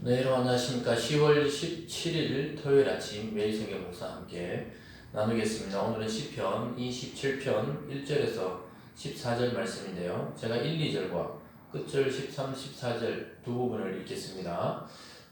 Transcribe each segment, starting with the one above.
네, 여러분 안녕하십니까. 10월 17일 토요일 아침 매일 성경 묵상 함께 나누겠습니다. 오늘은 시편 27편 1절에서 14절 말씀인데요. 제가 1, 2절과 끝절 13, 14절 두 부분을 읽겠습니다.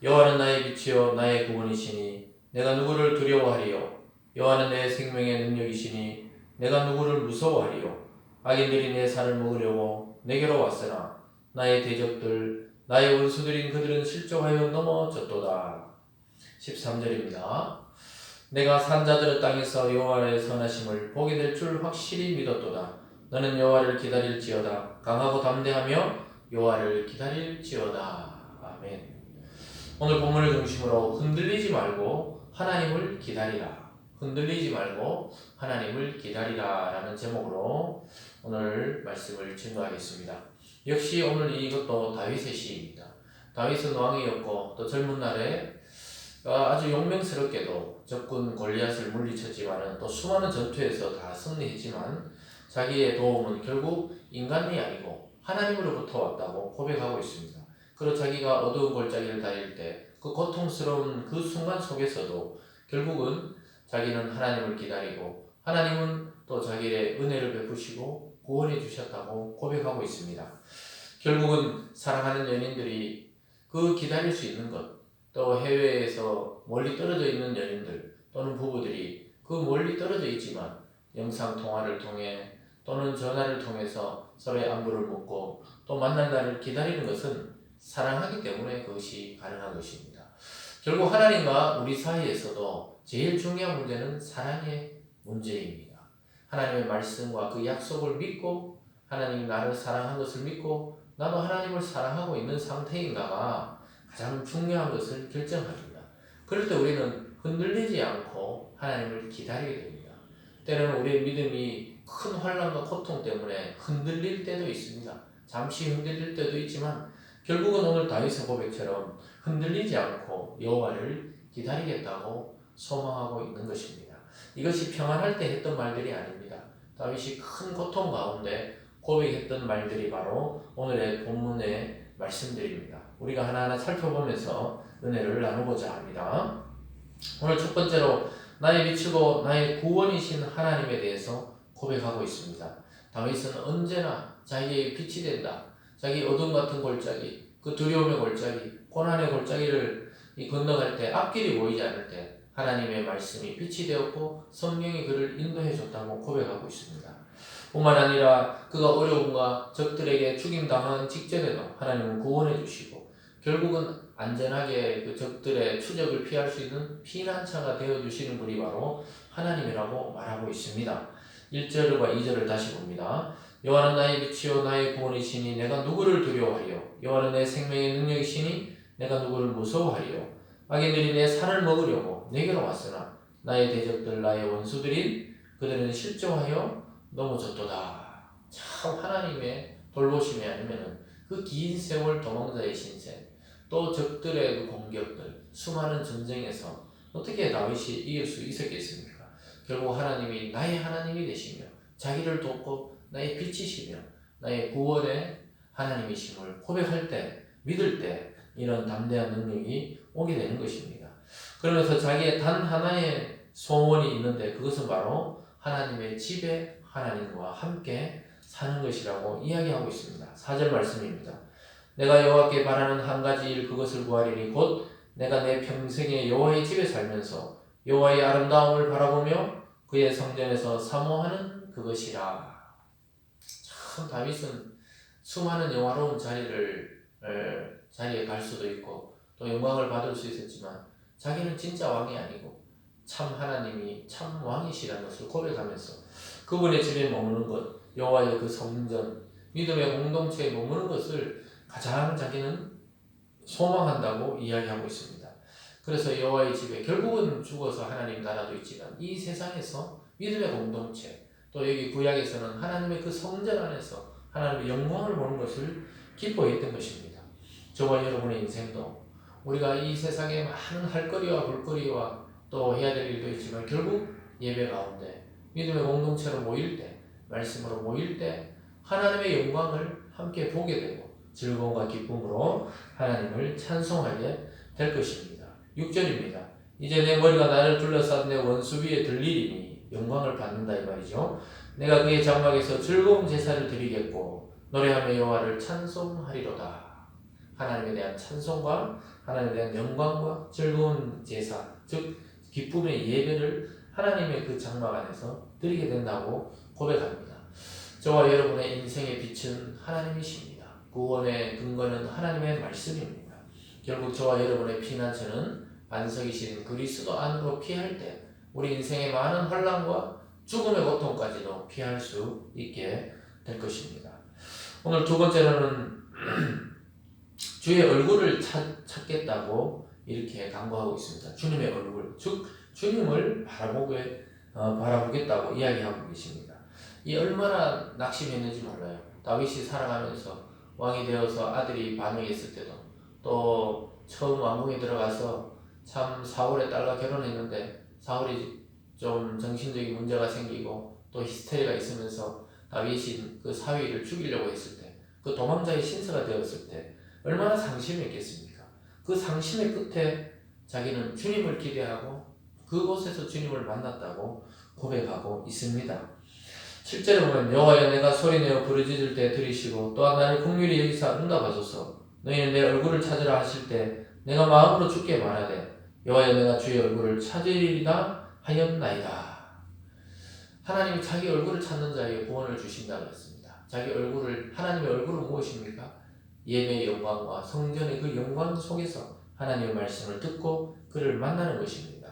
여호와는 나의 빛이요 나의 구원이시니 내가 누구를 두려워하리요. 여호와는 내 생명의 능력이시니 내가 누구를 무서워하리요. 악인들이 내 살을 먹으려고 내게로 왔으나 나의 대적들 나의 원수들인 그들은 실족하여 넘어졌도다. 13절입니다. 내가 산자들의 땅에서 여호와의 선하심을 보게 될 줄 확실히 믿었도다. 너는 여호와를 기다릴지어다. 강하고 담대하며 여호와를 기다릴지어다. 아멘. 오늘 본문을 중심으로 흔들리지 말고 하나님을 기다리라. 흔들리지 말고 하나님을 기다리라 라는 제목으로 오늘 말씀을 증거하겠습니다. 역시 오늘 이것도 다윗의 시입니다. 다윗은 왕이었고 또 젊은 날에 아주 용맹스럽게도 적군 골리앗을 물리쳤지만 또 수많은 전투에서 다 승리했지만 자기의 도움은 결국 인간이 아니고 하나님으로부터 왔다고 고백하고 있습니다. 그리고 자기가 어두운 골짜기를 다닐 때 그 고통스러운 그 순간 속에서도 결국은 자기는 하나님을 기다리고 하나님은 또 자기의 은혜를 베푸시고 구원해 주셨다고 고백하고 있습니다. 결국은 사랑하는 연인들이 그 기다릴 수 있는 것, 또 해외에서 멀리 떨어져 있는 연인들 또는 부부들이 그 멀리 떨어져 있지만 영상통화를 통해 또는 전화를 통해서 서로의 안부를 묻고 또 만날 날을 기다리는 것은 사랑하기 때문에 그것이 가능한 것입니다. 결국 하나님과 우리 사이에서도 제일 중요한 문제는 사랑의 문제입니다. 하나님의 말씀과 그 약속을 믿고 하나님이 나를 사랑한 것을 믿고 나도 하나님을 사랑하고 있는 상태인가가 가장 중요한 것을 결정합니다. 그럴 때 우리는 흔들리지 않고 하나님을 기다리게 됩니다. 때로는 우리의 믿음이 큰 환난과 고통 때문에 흔들릴 때도 있습니다. 잠시 흔들릴 때도 있지만 결국은 오늘 다윗의 고백처럼 흔들리지 않고 여호와를 기다리겠다고 소망하고 있는 것입니다. 이것이 평안할 때 했던 말들이 아닙니다. 다윗이 큰 고통 가운데 고백했던 말들이 바로 오늘의 본문의 말씀들입니다. 우리가 하나하나 살펴보면서 은혜를 나누고자 합니다. 오늘 첫 번째로 나의 빛이고 나의 구원이신 하나님에 대해서 고백하고 있습니다. 다윗은 언제나 자기의 빛이 된다. 자기 어둠 같은 골짜기, 그 두려움의 골짜기, 고난의 골짜기를 건너갈 때 앞길이 보이지 않을 때 하나님의 말씀이 빛이 되었고 성령이 그를 인도해 줬다고 고백하고 있습니다. 뿐만 아니라 그가 어려움과 적들에게 죽임당한 직전에도 하나님은 구원해 주시고 결국은 안전하게 그 적들의 추적을 피할 수 있는 피난처가 되어 주시는 분이 바로 하나님이라고 말하고 있습니다. 1절과 2절을 다시 봅니다. 여호와는 나의 빛이요 나의 구원이시니 내가 누구를 두려워하리요. 여호와는 내 생명의 능력이시니 내가 누구를 무서워하리요. 악인들이 내 살을 먹으려고 내게로 왔으나 나의 대적들 나의 원수들인 그들은 실족하여 넘어졌도다. 참 하나님의 돌보심이 아니면 그 긴 세월 도망자의 신세 또 적들의 그 공격들 수많은 전쟁에서 어떻게 다윗이 이길 수 있었겠습니까? 결국 하나님이 나의 하나님이 되시며 자기를 돕고 나의 빛이시며 나의 구원의 하나님이심을 고백할 때 믿을 때 이런 담대한 능력이 오게 되는 것입니다. 그러면서 자기의 단 하나의 소원이 있는데 그것은 바로 하나님의 집에 하나님과 함께 사는 것이라고 이야기하고 있습니다. 4절 말씀입니다. 내가 여호와께 바라는 한 가지 일 그것을 구하리니 곧 내가 내 평생에 여호와의 집에 살면서 여호와의 아름다움을 바라보며 그의 성전에서 사모하는 그것이라. 참 다윗은 수많은 영화로운 자리에 갈 수도 있고 또 영광을 받을 수 있었지만 자기는 진짜 왕이 아니고 참 하나님이 참 왕이시라는 것을 고백하면서 그분의 집에 머무는 것, 여호와의 그 성전, 믿음의 공동체에 머무는 것을 가장 자기는 소망한다고 이야기하고 있습니다. 그래서 여호와의 집에 결국은 죽어서 하나님 나라도 있지만 이 세상에서 믿음의 공동체 또 여기 구약에서는 하나님의 그 성전 안에서 하나님의 영광을 보는 것을 기뻐했던 것입니다. 저와 여러분의 인생도 우리가 이 세상에 많은 할거리와 볼거리와 또 해야 될 일도 있지만 결국 예배 가운데 믿음의 공동체로 모일 때 말씀으로 모일 때 하나님의 영광을 함께 보게 되고 즐거움과 기쁨으로 하나님을 찬송하게 될 것입니다. 6절입니다. 이제 내 머리가 나를 둘러싼 내 원수 위에 들리리니 영광을 받는다 이 말이죠. 내가 그의 장막에서 즐거운 제사를 드리겠고 노래하며 여호와를 찬송하리로다. 하나님에 대한 찬송과 하나님에 대한 영광과 즐거운 제사, 즉 기쁨의 예배를 하나님의 그 장막 안에서 드리게 된다고 고백합니다. 저와 여러분의 인생의 빛은 하나님이십니다. 구원의 근거는 하나님의 말씀입니다. 결국 저와 여러분의 피난처는 반석이신 그리스도 안으로 피할 때 우리 인생의 많은 혼란과 죽음의 고통까지도 피할 수 있게 될 것입니다. 오늘 두 번째로는 주의 얼굴을 찾겠다고 이렇게 강구하고 있습니다. 주님의 얼굴, 즉 주님을 바라보겠다고 이야기하고 계십니다. 이 얼마나 낙심했는지 몰라요. 다윗이 살아가면서 왕이 되어서 아들이 반역했을 때도, 또 처음 왕궁에 들어가서 참 사울의 딸과 결혼했는데 사울이 좀 정신적인 문제가 생기고 또 히스테리가 있으면서 다윗이 그 사위를 죽이려고 했을 때, 그 도망자의 신세가 되었을 때 얼마나 상심했겠습니까? 그 상심의 끝에 자기는 주님을 기대하고 그곳에서 주님을 만났다고 고백하고 있습니다. 7절에 보면 여호와여 내가 소리내어 부르짖을 때 들으시고 또한 나를 긍휼히 여기사 응답하소서. 너희는 내 얼굴을 찾으라 하실 때 내가 마음으로 주께 말하되 여호와여 내가 주의 얼굴을 찾으리라 하였나이다. 하나님이 자기 얼굴을 찾는 자에게 구원을 주신다고 했습니다. 자기 얼굴을, 하나님의 얼굴은 무엇입니까? 예배의 영광과 성전의 그 영광 속에서 하나님의 말씀을 듣고 그를 만나는 것입니다.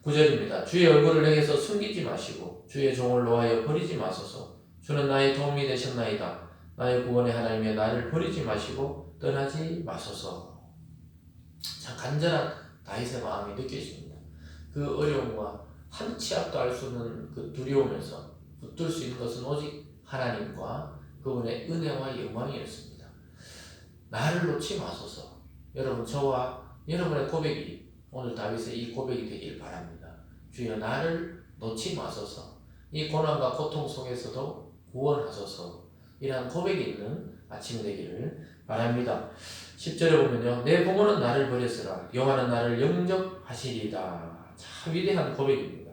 9절입니다. 주의 얼굴을 내게서 숨기지 마시고 주의 종을 노하여 버리지 마소서. 주는 나의 도움이 되셨나이다. 나의 구원의 하나님이여 나를 버리지 마시고 떠나지 마소서. 참 간절한 다윗의 마음이 느껴집니다. 그 어려움과 한 치 앞도 알 수 없는 그 두려움에서 붙들 수 있는 것은 오직 하나님과 그분의 은혜와 영광이었습니다. 나를 놓지 마소서. 여러분, 저와 여러분의 고백이 오늘 다윗의 이 고백이 되길 바랍니다. 주여 나를 놓지 마소서. 이 고난과 고통 속에서도 구원하소서. 이러한 고백이 있는 아침이 되기를 바랍니다. 10절에 보면요. 내 부모는 나를 버렸으나 여호와는 나를 영접하시리이다. 참 위대한 고백입니다.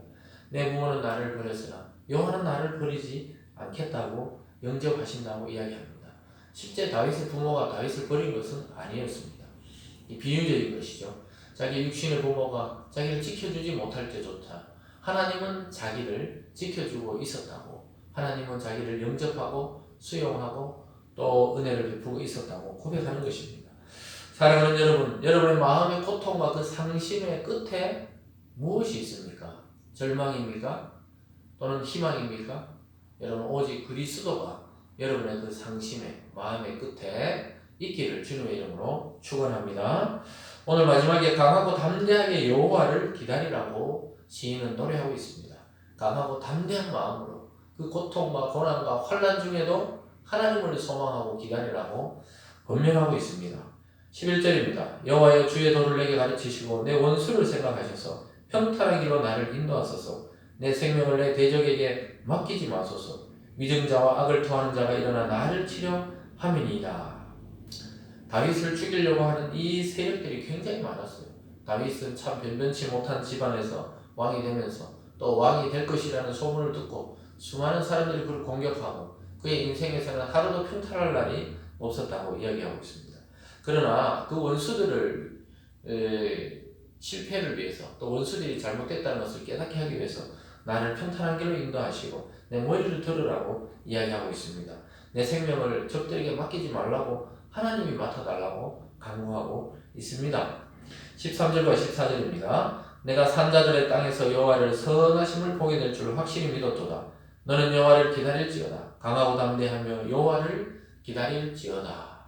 내 부모는 나를 버렸으나 여호와는 나를 버리지 않겠다고 영접하신다고 이야기합니다. 실제 다윗의 부모가 다윗을 버린 것은 아니었습니다. 이 비유적인 것이죠. 자기 육신의 부모가 자기를 지켜주지 못할 때조차 하나님은 자기를 지켜주고 있었다고, 하나님은 자기를 영접하고 수용하고 또 은혜를 베푸고 있었다고 고백하는 것입니다. 사랑하는 여러분, 여러분의 마음의 고통과 그 상심의 끝에 무엇이 있습니까? 절망입니까? 또는 희망입니까? 여러분, 오직 그리스도가 여러분의 그 상심의 마음의 끝에 있기를 주님의 이름으로 축원합니다. 오늘 마지막에 강하고 담대하게 여호와를 기다리라고 시인은 노래하고 있습니다. 강하고 담대한 마음으로 그 고통과 고난과 환난 중에도 하나님을 소망하고 기다리라고 권면하고 있습니다. 11절입니다. 여호와여 주의 도를 내게 가르치시고 내 원수를 생각하셔서 평탄한 길로 나를 인도하소서. 내 생명을 내 대적에게 맡기지 마소서. 위증자와 악을 토하는 자가 일어나 나를 치려 함이니이다. 다윗을 죽이려고 하는 이 세력들이 굉장히 많았어요. 다윗은 참 변변치 못한 집안에서 왕이 되면서 또 왕이 될 것이라는 소문을 듣고 수많은 사람들이 그를 공격하고 그의 인생에서는 하루도 평탄할 날이 없었다고 이야기하고 있습니다. 그러나 그 원수들을 실패를 위해서 또 원수들이 잘못됐다는 것을 깨닫게 하기 위해서 나를 평탄한 길로 인도하시고 내 머리를 들으라고 이야기하고 있습니다. 내 생명을 적들에게 맡기지 말라고 하나님이 맡아달라고 강구하고 있습니다. 13절과 14절입니다. 내가 산자들의 땅에서 여호와를 선하심을 보게 될 줄 확실히 믿었도다. 너는 여호와를 기다릴지어다. 강하고 담대하며 여호와를 기다릴지어다.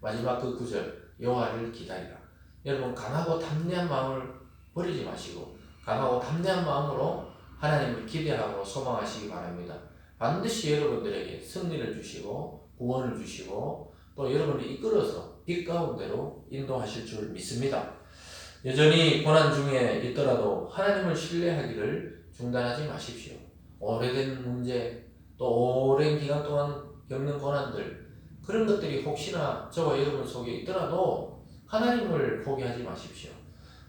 마지막 그 구절, 여호와를 기다리라. 여러분, 강하고 담대한 마음을 버리지 마시고 강하고 담대한 마음으로 하나님을 기대하고 소망하시기 바랍니다. 반드시 여러분들에게 승리를 주시고 구원을 주시고 또 여러분을 이끌어서 빛 가운데로 인도하실 줄 믿습니다. 여전히 고난 중에 있더라도 하나님을 신뢰하기를 중단하지 마십시오. 오래된 문제, 또 오랜 기간 동안 겪는 고난들, 그런 것들이 혹시나 저와 여러분 속에 있더라도 하나님을 포기하지 마십시오.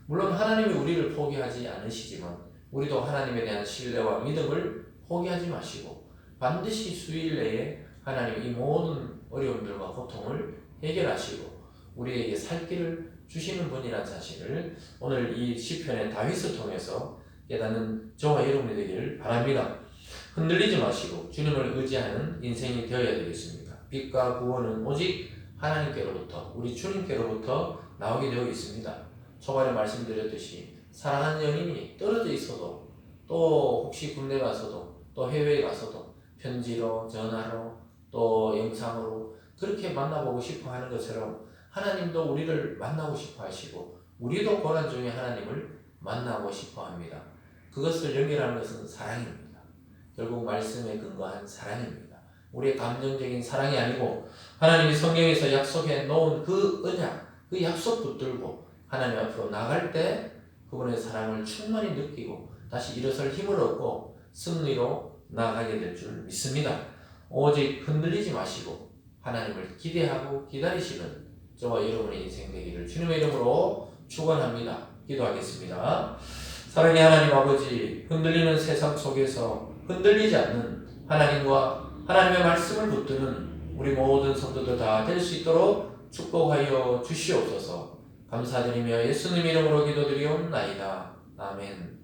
물론 하나님이 우리를 포기하지 않으시지만 우리도 하나님에 대한 신뢰와 믿음을 포기하지 마시고 반드시 수일 내에 하나님 이 모든 어려움들과 고통을 해결하시고 우리에게 살 길을 주시는 분이라는 사실을 오늘 이 시편의 다윗을 통해서 깨닫는 저와 여러분이 되기를 바랍니다. 흔들리지 마시고 주님을 의지하는 인생이 되어야 되겠습니다. 빛과 구원은 오직 하나님께로부터 우리 주님께로부터 나오게 되어 있습니다. 초반에 말씀드렸듯이 사랑하는 연인이 떨어져 있어도 또 혹시 군대 가서도 또 해외에 가서도 편지로 전화로 또 영상으로 그렇게 만나보고 싶어 하는 것처럼 하나님도 우리를 만나고 싶어 하시고 우리도 고난 중에 하나님을 만나고 싶어 합니다. 그것을 연결하는 것은 사랑입니다. 결국 말씀에 근거한 사랑입니다. 우리의 감정적인 사랑이 아니고 하나님이 성경에서 약속해 놓은 그 언약, 그 약속 붙들고 하나님 앞으로 나갈 때 그분의 사랑을 충만히 느끼고 다시 일어설 힘을 얻고 승리로 나가게 될 줄 믿습니다. 오직 흔들리지 마시고 하나님을 기대하고 기다리시는 저와 여러분의 인생 되기를 주님의 이름으로 축원합니다. 기도하겠습니다. 사랑의 하나님 아버지, 흔들리는 세상 속에서 흔들리지 않는 하나님과 하나님의 말씀을 붙드는 우리 모든 성도들 다 될 수 있도록 축복하여 주시옵소서. 감사드리며 예수님 이름으로 기도드리옵나이다. 아멘.